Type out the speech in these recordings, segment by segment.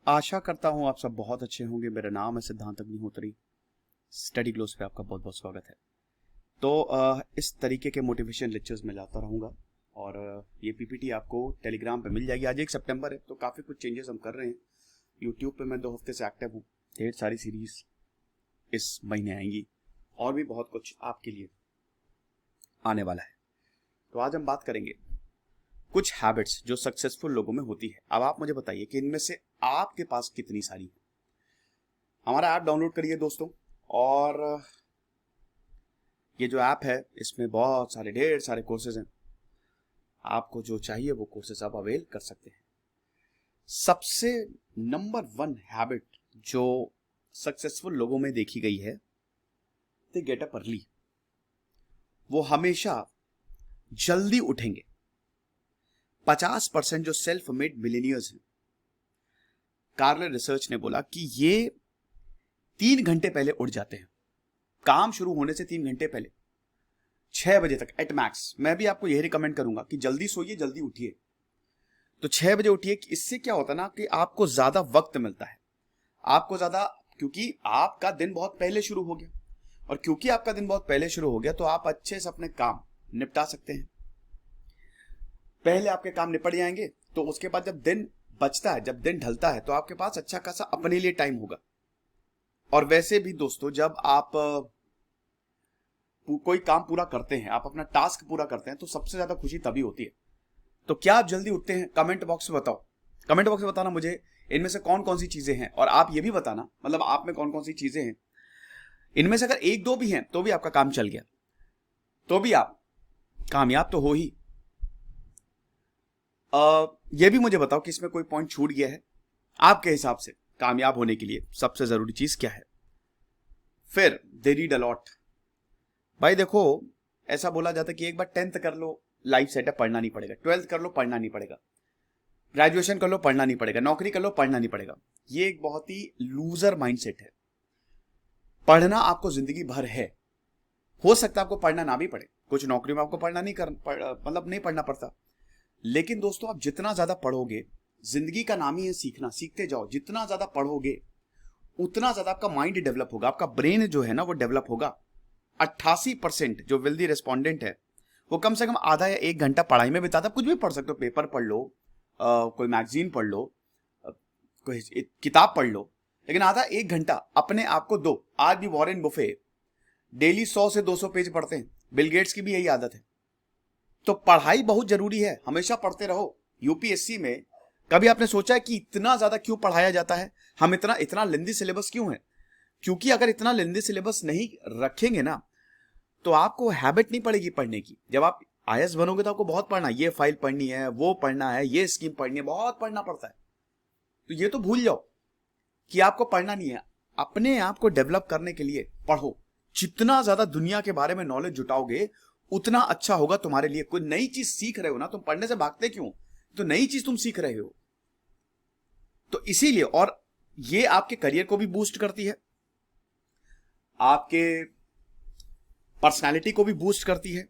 आशा करता हूँ आप सब बहुत अच्छे होंगे। मेरा नाम है सिद्धांत अग्निहोत्री। स्टडी ग्लोस पे आपका बहुत बहुत स्वागत है। तो इस तरीके के मोटिवेशन लेक्चर्स में लाता रहूँगा और ये पीपीटी आपको टेलीग्राम पे मिल जाएगी। आज 1 सितंबर है तो काफ़ी कुछ चेंजेस हम कर रहे हैं। यूट्यूब पे मैं 2 हफ्ते से एक्टिव हूँ। ढेर सारी सीरीज इस महीने आएंगी और भी बहुत कुछ आपके लिए आने वाला है। तो आज हम बात करेंगे कुछ हैबिट्स जो सक्सेसफुल लोगों में होती है। अब आप मुझे बताइए कि इनमें से आपके पास कितनी सारी है। हमारा ऐप डाउनलोड करिए दोस्तों, और ये जो ऐप है इसमें बहुत सारे ढेर सारे कोर्सेज हैं। आपको जो चाहिए वो कोर्सेज आप अवेल कर सकते हैं। सबसे नंबर 1 हैबिट जो सक्सेसफुल लोगों में देखी गई है, दे गेट अप अर्ली। वो हमेशा जल्दी उठेंगे। 50% जो सेल्फ मेड मिलेनियर्स हैं, कार्ले रिसर्च ने बोला कि ये 3 घंटे पहले उठ जाते हैं। काम शुरू होने से 3 घंटे पहले 6 बजे तक एट मैक्स। मैं भी आपको यही रिकमेंड करूंगा कि जल्दी सोइए, जल्दी उठिए। तो 6 बजे उठिए। इससे क्या होता है ना कि आपको ज्यादा वक्त मिलता है। आपको ज्यादा, क्योंकि आपका दिन बहुत पहले शुरू हो गया, और क्योंकि आपका दिन बहुत पहले शुरू हो गया तो आप अच्छे से अपने काम निपटा सकते हैं। पहले आपके काम निपट जाएंगे तो उसके बाद जब दिन बचता है, जब दिन ढलता है, तो आपके पास अच्छा खासा अपने लिए टाइम होगा। और वैसे भी दोस्तों, जब आप कोई काम पूरा करते हैं, आप अपना टास्क पूरा करते हैं, तो सबसे ज्यादा खुशी तभी होती है। तो क्या आप जल्दी उठते हैं? कमेंट बॉक्स में बताओ। कमेंट बॉक्स में बताना मुझे इनमें से कौन कौन सी चीजें हैं, और आप ये भी बताना मतलब आप में कौन कौन सी चीजें हैं। इनमें से अगर 1-2 भी हैं तो भी आपका काम चल गया, तो भी आप कामयाब तो हो ही। ये भी मुझे बताओ कि इसमें कोई पॉइंट छूट गया है। आपके हिसाब से कामयाब होने के लिए सबसे जरूरी चीज क्या है? फिर दे रीड अलॉट। भाई देखो, ऐसा बोला जाता है कि एक बार 10th कर लो, लाइफ सेट है, पढ़ना नहीं पड़ेगा। 12th कर लो, पढ़ना नहीं पड़ेगा। ग्रेजुएशन कर लो, पढ़ना नहीं पड़ेगा। नौकरी कर लो, पढ़ना नहीं पड़ेगा। ये एक बहुत ही लूजर माइंडसेट है। पढ़ना आपको जिंदगी भर है। हो सकता है आपको पढ़ना ना भी पड़े, कुछ नौकरी में आपको पढ़ना नहीं मतलब नहीं पढ़ना पड़ता। लेकिन दोस्तों, आप जितना ज्यादा पढ़ोगे, जिंदगी का नाम ही है सीखना, सीखते जाओ। जितना ज्यादा पढ़ोगे उतना ज्यादा आपका माइंड डेवलप होगा, आपका ब्रेन जो है ना वो डेवलप होगा। 88% जो वेल्दी रेस्पोंडेंट है वो कम से कम आधा या 1 घंटा पढ़ाई में बिताता। कुछ भी पढ़ सकते हो, पेपर पढ़ लो, कोई मैगजीन पढ़ लो, कोई किताब पढ़ लो, लेकिन आधा 1 घंटा अपने आप को दो। आज भी वॉरेन बुफे डेली 100 से 200 पेज पढ़ते हैं। बिल गेट्स की भी यही आदत है। तो पढ़ाई बहुत जरूरी है, हमेशा पढ़ते रहो। यूपीएससी में कभी आपने सोचा है कि इतना ज्यादा क्यों पढ़ाया जाता है? हम इतना इतना लेंदी सिलेबस क्यों है? क्योंकि अगर इतना लेंदी सिलेबस नहीं रखेंगे ना, तो आपको हैबिट नहीं पड़ेगी पढ़ने की। जब आप आईएएस बनोगे तो आपको बहुत पढ़ना है, ये फाइल पढ़नी है, वो पढ़ना है, ये स्कीम पढ़नी है, बहुत पढ़ना पड़ता है। तो ये तो भूल जाओ कि आपको पढ़ना नहीं है। अपने आप को डेवलप करने के लिए पढ़ो। जितना ज्यादा दुनिया के बारे में नॉलेज जुटाओगे उतना अच्छा होगा तुम्हारे लिए। कोई नई चीज सीख रहे हो ना, तुम पढ़ने से भागते क्यों? तो नई चीज तुम सीख रहे हो, तो इसीलिए। और ये आपके करियर को भी बूस्ट करती है, आपके पर्सनालिटी को भी बूस्ट करती है,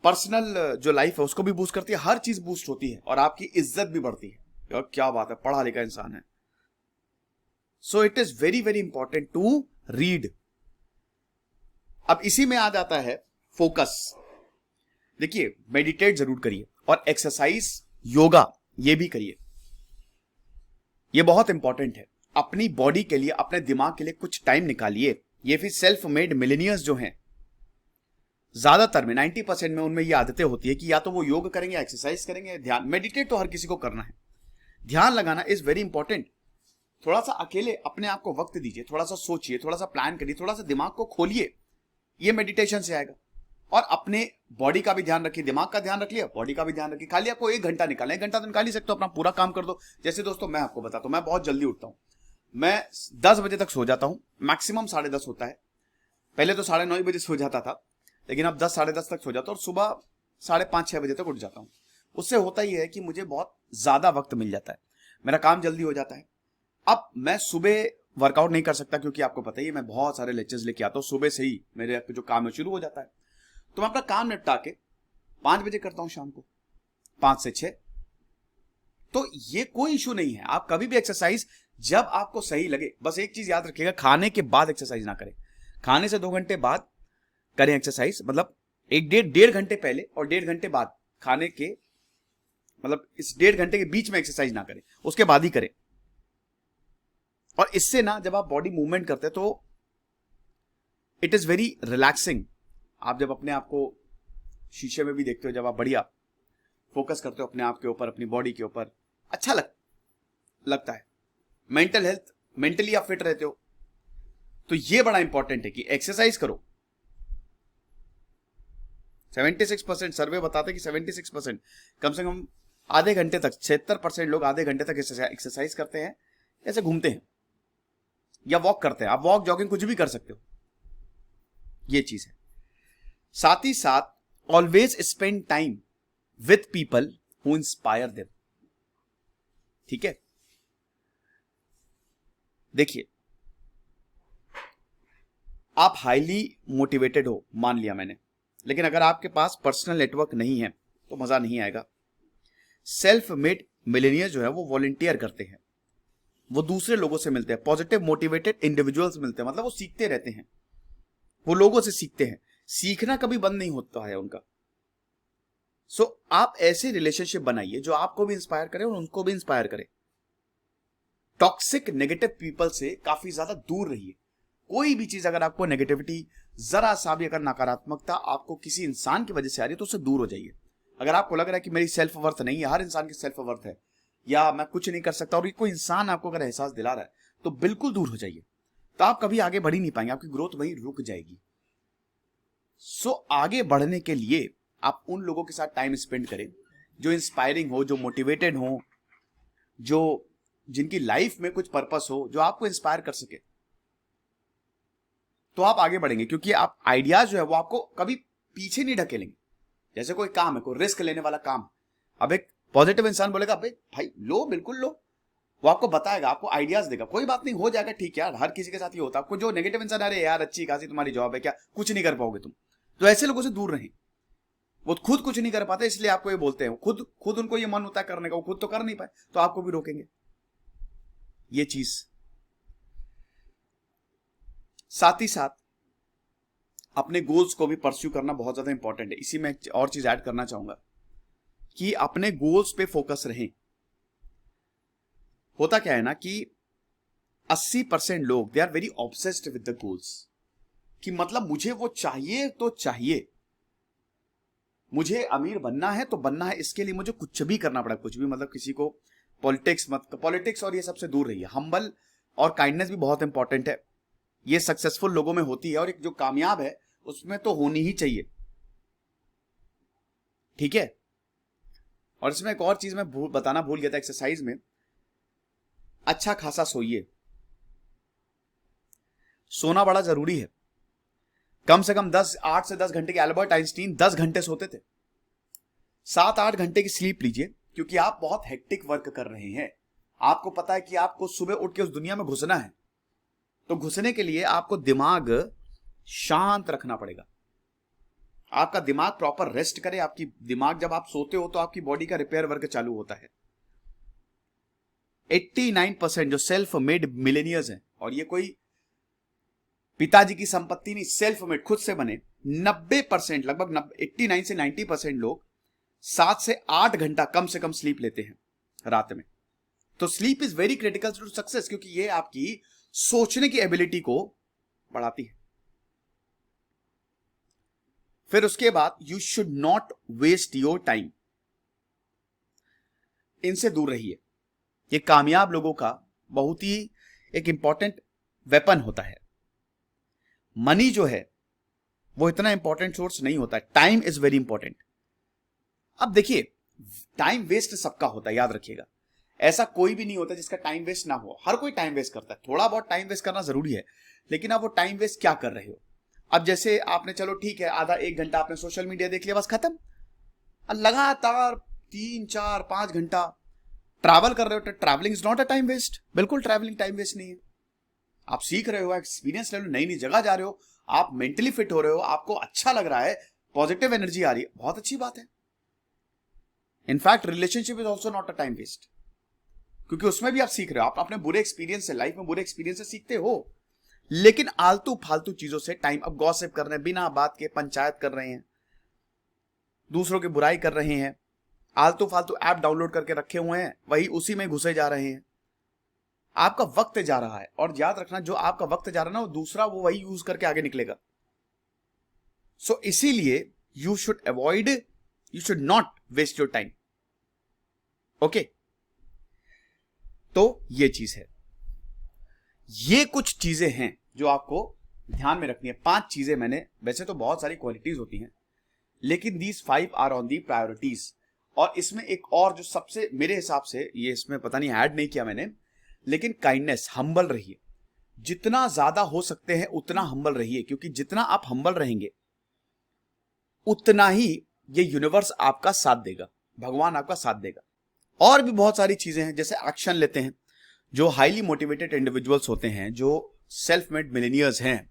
पर्सनल जो लाइफ है उसको भी बूस्ट करती है। हर चीज बूस्ट होती है और आपकी इज्जत भी बढ़ती है। और क्या बात है, पढ़ा लिखा इंसान है। So it is very very important to read. अब इसी में आ जाता है फोकस। देखिए, मेडिटेट जरूर करिए, और एक्सरसाइज, योगा ये भी करिए। ये बहुत इंपॉर्टेंट है। अपनी बॉडी के लिए, अपने दिमाग के लिए कुछ टाइम निकालिए। ये फिर सेल्फ मेड मिलेनियर्स जो हैं, ज्यादातर में 90% में उनमें ये आदतें होती है कि या तो वो योग करेंगे, एक्सरसाइज करेंगे, ध्यान। मेडिटेट तो हर किसी को करना है। ध्यान लगाना इज वेरी इंपॉर्टेंट। थोड़ा सा अकेले अपने आप को वक्त दीजिए, थोड़ा सा सोचिए, थोड़ा सा प्लान करिए, थोड़ा सा दिमाग को खोलिए। ये मेडिटेशन से आएगा। और अपने बॉडी का भी ध्यान रखिए, दिमाग का ध्यान रख लिया, बॉडी का भी ध्यान रखिए। खाली आपको 1 घंटा निकालना, 1 घंटा तो निकाल ही सकते हो, अपना पूरा काम कर दो। जैसे दोस्तों, मैं आपको बताता हूं, मैं बहुत जल्दी उठता हूं। मैं 10 बजे तक सो जाता हूं, मैक्सिमम 10:30 होता है। पहले तो 9:30 बजे सो जाता था, लेकिन अब 10 10:30 तक सो जाता हूं, और सुबह 5:30-6 बजे तक उठ जाता हूं। उससे होता ही है कि मुझे बहुत ज्यादा वक्त मिल जाता है, मेरा काम जल्दी हो जाता है। अब मैं सुबह वर्कआउट नहीं कर सकता, क्योंकि आपको पता ही है मैं बहुत सारे लेक्चर्स लेके आता हूँ। सुबह से ही मेरे जो काम है शुरू हो जाता है। तो मैं अपना काम निपटा के 5 बजे करता हूँ शाम को, 5 से 6। तो ये कोई इशू नहीं है, आप कभी भी एक्सरसाइज जब आपको सही लगे, बस एक चीज याद रखिएगा, खाने के बाद एक्सरसाइज ना करें, खाने से 2 घंटे बाद करें एक्सरसाइज, मतलब एक डेढ़ घंटे पहले और 1.5 घंटे बाद खाने के, मतलब इस 1.5 घंटे के बीच में एक्सरसाइज ना करें, उसके बाद ही करें। और इससे ना जब आप बॉडी मूवमेंट करते हैं तो इट इज वेरी रिलैक्सिंग। आप जब अपने आप को शीशे में भी देखते हो, जब आप बढ़िया फोकस करते हो अपने आप के ऊपर, अपनी बॉडी के ऊपर, अच्छा लगता है। मेंटल हेल्थ, मेंटली आप फिट रहते हो। तो ये बड़ा इंपॉर्टेंट है कि एक्सरसाइज करो। 76% सर्वे बताते हैं कि 76% कम से कम आधे घंटे तक, 76% लोग आधे घंटे तक एक्सरसाइज करते हैं, ऐसे घूमते हैं या वॉक करते हैं। आप वॉक, जॉगिंग कुछ भी कर सकते हो, ये चीज है। साथ ही साथ always spend time with people who inspire them. ठीक है, देखिए आप हाईली मोटिवेटेड हो, मान लिया मैंने, लेकिन अगर आपके पास पर्सनल नेटवर्क नहीं है तो मजा नहीं आएगा। सेल्फ मेड मिलेनियर जो है वो वॉलंटियर करते हैं, वो दूसरे लोगों से मिलते हैं, पॉजिटिव मोटिवेटेड इंडिविजुअल्स मिलते हैं, मतलब वो सीखते रहते हैं, वो लोगों से सीखते हैं, सीखना कभी बंद नहीं होता है उनका। सो आप ऐसे रिलेशनशिप बनाइए जो आपको भी इंस्पायर करे और उनको भी इंस्पायर करे। टॉक्सिक नेगेटिव पीपल से काफी ज्यादा दूर रहिए। कोई भी चीज अगर आपको नेगेटिविटी, जरा सा भी अगर नकारात्मकता आपको किसी इंसान की वजह से आ रही है तो उससे दूर हो जाइए। अगर आपको लग रहा है कि मेरी सेल्फ वर्थ नहीं है, हर इंसान की सेल्फ वर्थ है, या मैं कुछ नहीं कर सकता, और कोई इंसान आपको अगर एहसास दिला रहा है तो बिल्कुल दूर हो जाइए। तो आप कभी आगे बढ़ ही नहीं पाएंगे, आपकी ग्रोथ वहीं रुक जाएगी। सो आगे बढ़ने के लिए आप उन लोगों के साथ टाइम स्पेंड करें जो इंस्पायरिंग हो, जो मोटिवेटेड हो, जो जिनकी लाइफ में कुछ पर्पस हो, जो आपको इंस्पायर कर सके, तो आप आगे बढ़ेंगे। क्योंकि आप आइडियाज जो है वो आपको कभी पीछे नहीं ढकेलेंगे। जैसे कोई काम है, कोई रिस्क लेने वाला काम, अब एक पॉजिटिव इंसान बोलेगा भाई लो, बिल्कुल लो, वो आपको बताएगा, आपको आइडियाज देगा, कोई बात नहीं, हो जाएगा, ठीक यार, हर किसी के साथ ये होता है। आपको जो नेगेटिव इंसान, अरे यार अच्छी खासी तुम्हारी जॉब है, क्या कुछ नहीं कर पाओगे तुम, तो ऐसे लोगों से दूर रहें। वो खुद कुछ नहीं कर पाते, इसलिए आपको ये बोलते हैं, खुद उनको ये मन होता है करने का, वो खुद तो कर नहीं पाए, तो आपको भी रोकेंगे। ये चीज साथ ही साथ अपने गोल्स को भी परस्यू करना बहुत ज्यादा इंपॉर्टेंट है। इसी में एक और चीज ऐड करना चाहूंगा कि अपने गोल्स पे फोकस रहें। होता क्या है ना कि 80% लोग they are very obsessed with the goals, कि मतलब मुझे वो चाहिए तो चाहिए, मुझे अमीर बनना है तो बनना है, इसके लिए मुझे कुछ भी करना पड़ा, कुछ भी, मतलब किसी को पॉलिटिक्स और ये सबसे दूर रहिए। हम्बल और काइंडनेस भी बहुत इंपॉर्टेंट है, ये सक्सेसफुल लोगों में होती है, और एक जो कामयाब है उसमें तो होनी ही चाहिए। ठीक है, और इसमें एक और चीज मैं बताना भूल गया था, एक्सरसाइज में अच्छा खासा सोइए। सोना बड़ा जरूरी है, कम से कम 8 से 10 घंटे के। एल्बर्ट आइंस्टीन 10 घंटे सोते थे। 7-8 घंटे की स्लीप लीजिए, क्योंकि आप बहुत हेक्टिक वर्क कर रहे हैं। आपको पता है कि आपको सुबह उठ के उस दुनिया में घुसना है, तो घुसने के लिए आपको दिमाग शांत रखना पड़ेगा। आपका दिमाग प्रॉपर रेस्ट करे। आपकी दिमाग, जब आप सोते हो तो आपकी बॉडी का रिपेयर वर्क चालू होता है। 89% जो सेल्फ मेड मिलेनियर्स हैं, और ये कोई पिताजी की संपत्ति नहीं, सेल्फ मेड, खुद से बने, 90%, लगभग 89 से 90% लोग 7 से 8 घंटा कम से कम स्लीप लेते हैं रात में। तो sleep is very critical to success, क्योंकि ये आपकी सोचने की एबिलिटी को बढ़ाती है। फिर उसके बाद you should not waste your time, इनसे दूर रहिए। ये कामयाब लोगों का बहुत ही एक इंपॉर्टेंट वेपन होता है। मनी जो है वो इतना इंपॉर्टेंट सोर्स नहीं होता है, टाइम इज वेरी इंपॉर्टेंट। अब देखिए, टाइम वेस्ट सबका होता है, याद रखिएगा, ऐसा कोई भी नहीं होता जिसका टाइम वेस्ट ना हो। हर कोई टाइम वेस्ट करता है, थोड़ा बहुत टाइम वेस्ट करना जरूरी है, लेकिन आप वो टाइम वेस्ट क्या कर रहे हो। अब जैसे आपने, चलो ठीक है, आधा 1 घंटा आपने सोशल मीडिया देख लिया, बस खत्म। लगातार 3-4-5 घंटा ट्रैवल कर रहे हो, travelling is not a time waste. बिल्कुल ट्रैवलिंग टाइम वेस्ट नहीं है। आप सीख रहे हो, एक्सपीरियंस ले लो, नई नई जगह जा रहे हो, आप मेंटली फिट हो रहे हो, आपको अच्छा लग रहा है, पॉजिटिव एनर्जी आ रही है, बहुत अच्छी बात है। In fact relationship is also not a time waste. क्योंकि उसमें भी आप सीख रहे हो, आप अपने बुरे एक्सपीरियंस से, लाइफ में बुरे एक्सपीरियंस से सीखते हो। लेकिन आलतू फालतू चीजों से टाइम, अब गॉसिप कर रहे हैं, बिना बात के पंचायत कर रहे हैं, दूसरों की बुराई कर रहे हैं, आलतू फालतू ऐप डाउनलोड करके रखे हुए हैं, वही उसी में घुसे जा रहे हैं। आपका वक्त जा रहा है, और याद रखना जो आपका वक्त जा रहा है ना, वो दूसरा वो वही यूज करके आगे निकलेगा। सो इसीलिए you should avoid, you should not waste your time. Okay, तो ये चीज है, ये कुछ चीजें हैं जो आपको ध्यान में रखनी है। 5 चीजें मैंने, वैसे तो बहुत सारी क्वालिटीज होती हैं, लेकिन these 5 are on the priorities. और इसमें एक और जो सबसे मेरे हिसाब से, ये इसमें पता नहीं ऐड नहीं किया मैंने, लेकिन काइंडनेस, हम्बल रहिए। जितना ज्यादा हो सकते हैं उतना हम्बल रहिए, क्योंकि जितना आप हम्बल रहेंगे उतना ही ये यूनिवर्स आपका साथ देगा, भगवान आपका साथ देगा। और भी बहुत सारी चीजें हैं, जैसे एक्शन लेते हैं। जो हाईली मोटिवेटेड इंडिविजुअल्स होते हैं, जो सेल्फ मेड मिलेनियर्स हैं,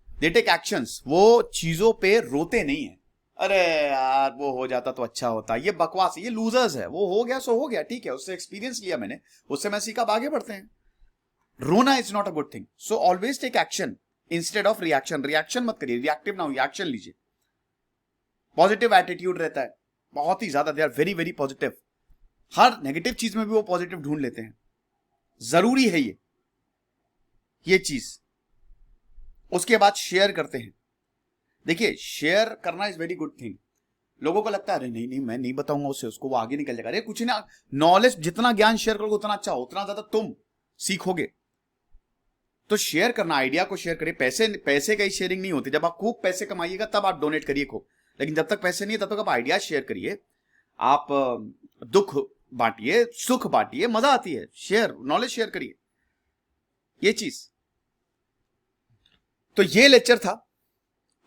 दे टेक एक्शंस। वो चीजों पे रोते नहीं है, अरे यार वो हो जाता तो अच्छा होता, ये बकवास है, ये लूजर्स है, वो हो गया सो हो गया, ठीक है, उससे एक्सपीरियंस लिया मैंने, उससे मैं सीखा, अब आगे बढ़ते हैं। रोना is not a good thing. So always take action instead of reaction. Reaction मत करिए, रिएक्टिव ना हो, एक्शन लीजिए। पॉजिटिव एटीट्यूड रहता है बहुत ही ज्यादा, they are very very positive. हर नेगेटिव चीज में भी वो पॉजिटिव ढूंढ लेते हैं, जरूरी है ये चीज। उसके बाद शेयर करते हैं। देखिए, शेयर करना इज वेरी गुड थिंग। लोगों को लगता है अरे नहीं नहीं मैं नहीं बताऊंगा उसे, उसको वो आगे निकल जाएगा। अरे कुछ ना, नॉलेज जितना ज्ञान शेयर करोगे उतना अच्छा, उतना ज्यादा तुम सीखोगे। तो शेयर करना, आइडिया को शेयर करिए। पैसे का ही शेयरिंग नहीं होती, जब आप खूब पैसे कमाइएगा तब आप डोनेट करिए खूब, लेकिन जब तक पैसे नहीं है तब तक आप आइडिया शेयर करिए। आप दुख बांटिए, सुख बांटिए, मजा आती है। शेयर, नॉलेज शेयर करिए, ये चीज। तो ये लेक्चर था,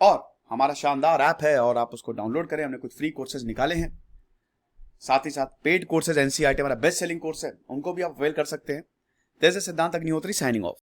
और हमारा शानदार ऐप है और आप उसको डाउनलोड करें। हमने कुछ फ्री कोर्सेज निकाले हैं, साथ ही साथ पेड कोर्सेज, एनसीईआरटी हमारा बेस्ट सेलिंग कोर्स है, उनको भी आप अवेल कर सकते हैं। जैसे सिद्धांत अग्निहोत्री साइनिंग ऑफ।